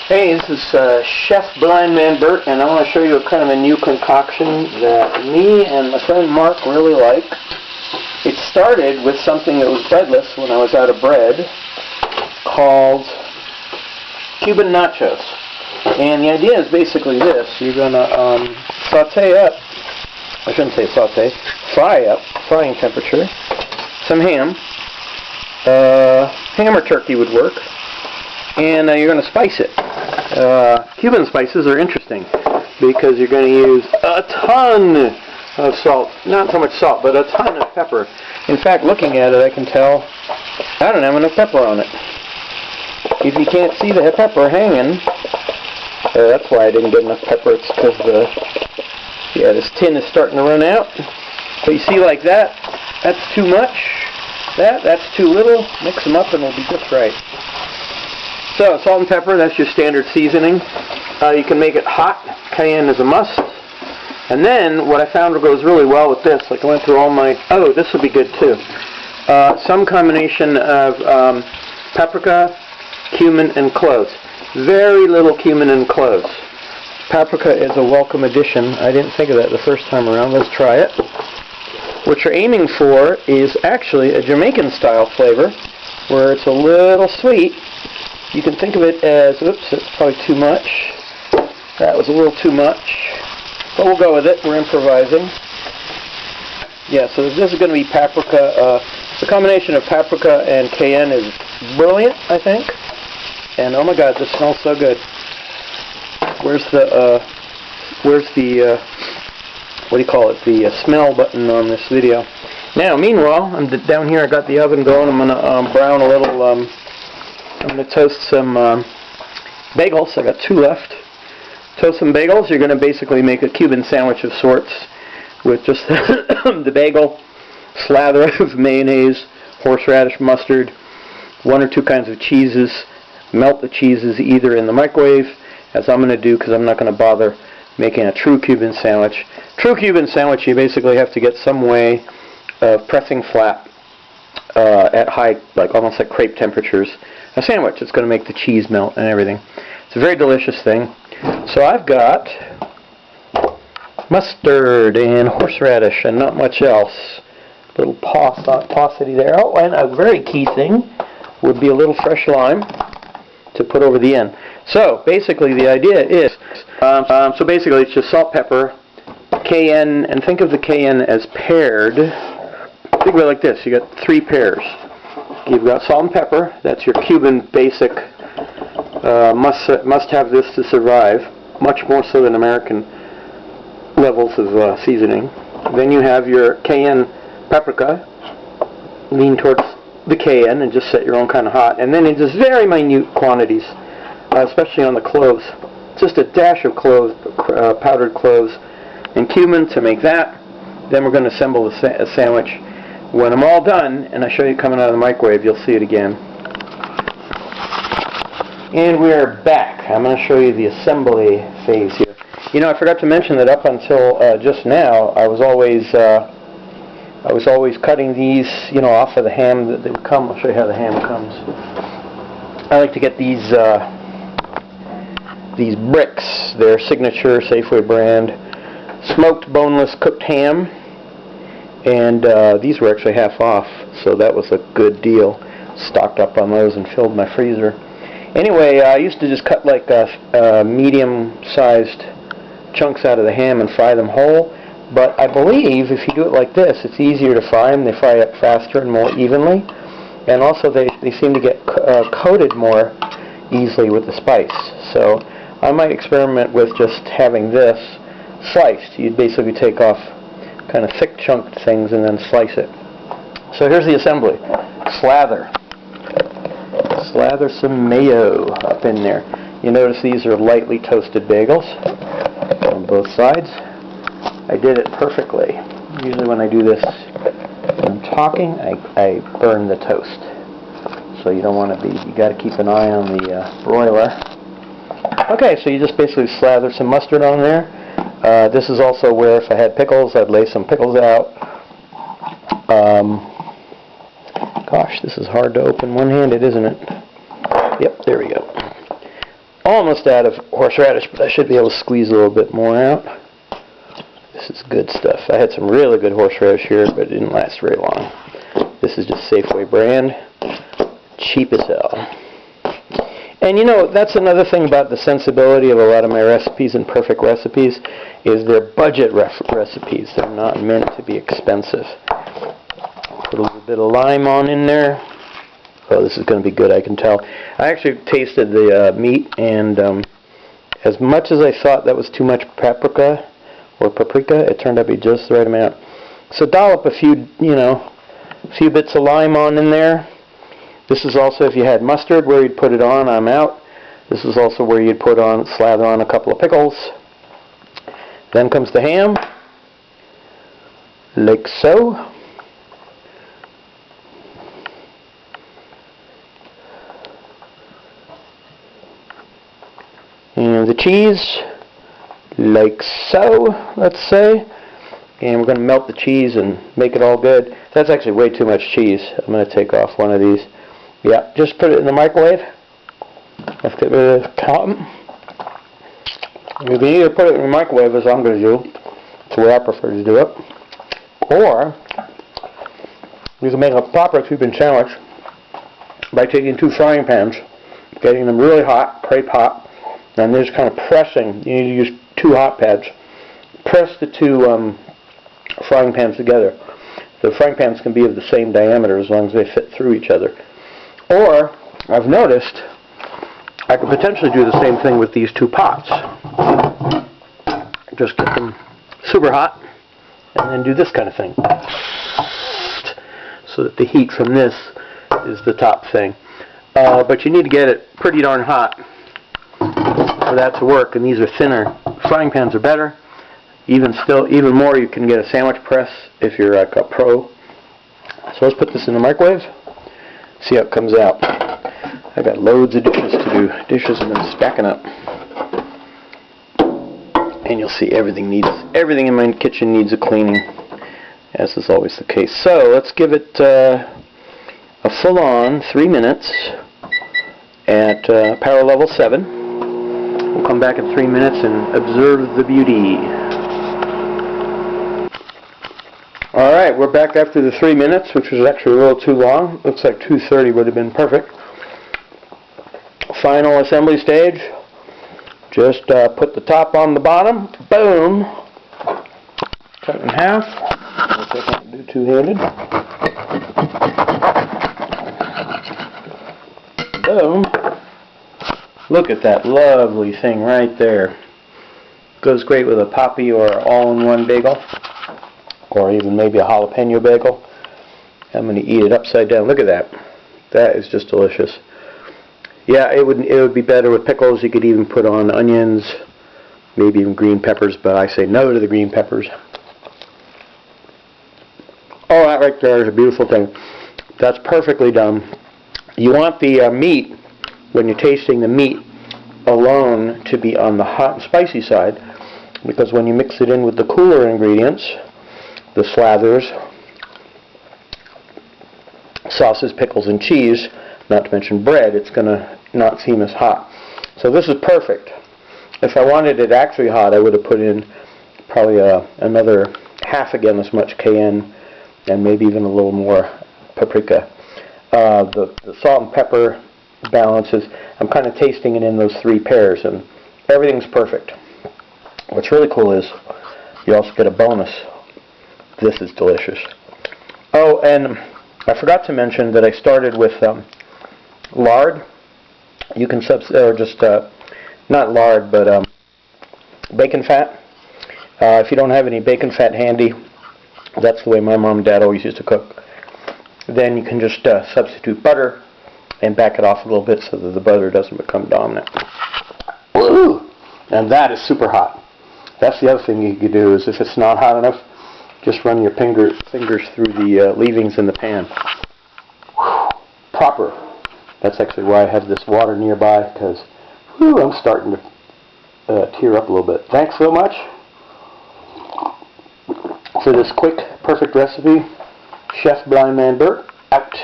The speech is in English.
Hey, this is Chef Blind Man Bert, and I want to show you a kind of a new concoction that me and my friend Mark really like. It started with something that was breadless when I was out of bread, called Cuban Nachos. And the idea is basically this. You're going to saute up, I shouldn't say saute, fry up, frying temperature, some ham. Ham or turkey would work. And you're going to spice it. Cuban spices are interesting because you're going to use a ton of salt. Not so much salt, but a ton of pepper. In fact, looking at it, I can tell I don't have enough pepper on it. If you can't see the pepper hanging, that's why I didn't get enough pepper. It's because this tin is starting to run out. So you see like that, that's too much. That's too little. Mix them up and it'll be just right. So, salt and pepper, that's your standard seasoning. You can make it hot. Cayenne is a must. And then, what I found goes really well with this, like I went through all my... Oh, this would be good too. Some combination of paprika, cumin, and cloves. Very little cumin and cloves. Paprika is a welcome addition. I didn't think of that the first time around. Let's try it. What you're aiming for is actually a Jamaican-style flavor, where it's a little sweet. You can think of it as, oops, it's probably too much. That was a little too much. But we'll go with it. We're improvising. Yeah, so this is going to be paprika. The combination of paprika and cayenne is brilliant, I think. And oh my God, this smells so good. Where's the what do you call it? The smell button on this video. Now, meanwhile, I'm down here. I got the oven going. I'm going to brown a little. I'm going to toast some bagels. I got 2 left. Toast some bagels. You're going to basically make a Cuban sandwich of sorts with just the bagel, slather of mayonnaise, horseradish, mustard, 1 or 2 kinds of cheeses. Melt the cheeses either in the microwave, as I'm going to do because I'm not going to bother making a true Cuban sandwich. True Cuban sandwich, you basically have to get some way of pressing flat at high, like almost like crepe temperatures, a sandwich. It's going to make the cheese melt and everything. It's a very delicious thing. So I've got mustard and horseradish and not much else. Little paucity there. Oh, and a very key thing would be a little fresh lime to put over the end. So basically the idea is, so basically it's just salt, pepper, cayenne, and think of the cayenne as paired. Think of it like this. You got 3 pairs. You've got salt and pepper. That's your Cuban basic. Must have this to survive. Much more so than American levels of seasoning. Then you have your cayenne paprika. Lean towards the cayenne and just set your own kind of hot. And then in just very minute quantities, especially on the cloves. Just a dash of cloves, powdered cloves, and cumin to make that. Then we're going to assemble a sandwich. When I'm all done, and I show you coming out of the microwave, you'll see it again. And we're back. I'm going to show you the assembly phase here. You know, I forgot to mention that up until just now, I was always cutting these, you know, off of the ham that they would come. I'll show you how the ham comes. I like to get these bricks. They're signature Safeway brand, smoked boneless cooked ham. And these were actually half off, so that was a good deal. Stocked up on those and filled my freezer. Anyway, I used to just cut like medium-sized chunks out of the ham and fry them whole. But I believe if you do it like this, it's easier to fry them. They fry up faster and more evenly. And also they seem to get coated more easily with the spice. So I might experiment with just having this sliced. You'd basically take off kind of thick chunked things and then slice it. So here's the assembly. Slather some mayo up in there. You notice these are lightly toasted bagels on both sides. I did it perfectly. Usually when I do this when I'm talking, I burn the toast. So you don't want to you got to keep an eye on the broiler. Okay, so you just basically slather some mustard on there. This is also where if I had pickles, I'd lay some pickles out. Gosh, this is hard to open one-handed, isn't it? Yep, there we go. almost out of horseradish, but I should be able to squeeze a little bit more out. This is good stuff. I had some really good horseradish here, but it didn't last very long. This is just Safeway brand. Cheap as hell. And you know, that's another thing about the sensibility of a lot of my recipes and perfect recipes, is they're budget recipes. They're not meant to be expensive. Put a little bit of lime on in there. Oh, this is going to be good, I can tell. I actually tasted the meat, and as much as I thought that was too much paprika, it turned out to be just the right amount. So dollop a few, a few bits of lime on in there. This is also, if you had mustard, where you'd put it on. I'm out. This is also where you'd slather on a couple of pickles. Then comes the ham, like so. And the cheese, like so, let's say. And we're going to melt the cheese and make it all good. That's actually way too much cheese. I'm going to take off one of these. Yeah, just put it in the microwave. Let's get rid of the cotton. You can either put it in the microwave, as I'm going to do. It's the way I prefer to do it. Or, you can make a proper Cuban sandwich by taking 2 frying pans, getting them really hot, crepe hot, and then just kind of pressing. You need to use 2 hot pads. Press the 2 frying pans together. The frying pans can be of the same diameter as long as they fit through each other. Or, I've noticed, I could potentially do the same thing with these 2 pots. Just get them super hot, and then do this kind of thing. So that the heat from this is the top thing. But you need to get it pretty darn hot for that to work, and these are thinner. Frying pans are better. Even more, you can get a sandwich press if you're like a pro. So let's put this in the microwave. See how it comes out. I got loads of dishes to do. Dishes have been stacking up. And you'll see everything in my kitchen needs a cleaning, as is always the case. So let's give it a full-on 3 minutes at power level 7. We'll come back in 3 minutes and observe the beauty. Alright, we're back after the 3 minutes, which was actually a little too long. Looks like 2:30 would have been perfect. Final assembly stage. Just put the top on the bottom. Boom. Cut it in half. Which I can't do two-handed. Boom. Look at that lovely thing right there. Goes great with a Poppy or all-in-one bagel. Or even maybe a jalapeno bagel. I'm going to eat it upside down. Look at that. That is just delicious. Yeah, it would be better with pickles. You could even put on onions, maybe even green peppers, but I say no to the green peppers. Oh, that right there is a beautiful thing. That's perfectly done. You want the meat, when you're tasting the meat alone, to be on the hot and spicy side, because when you mix it in with the cooler ingredients, the slathers, sauces, pickles, and cheese, not to mention bread, it's going to not seem as hot. So this is perfect. If I wanted it actually hot, I would have put in probably another half again as much cayenne, and maybe even a little more paprika. The salt and pepper balances, I'm kind of tasting it in those 3 pairs, and everything's perfect. What's really cool is you also get a bonus. This is delicious. Oh, and I forgot to mention that I started with lard. You can not lard, but bacon fat. If you don't have any bacon fat handy, that's the way my mom and dad always used to cook. Then you can just substitute butter and back it off a little bit so that the butter doesn't become dominant. Woo! And that is super hot. That's the other thing you could do, is if it's not hot enough, just run your fingers through the leavings in the pan. Whew, proper. That's actually why I have this water nearby, because I'm starting to tear up a little bit. Thanks so much for this quick, perfect recipe. Chef Blind Man Bert, out.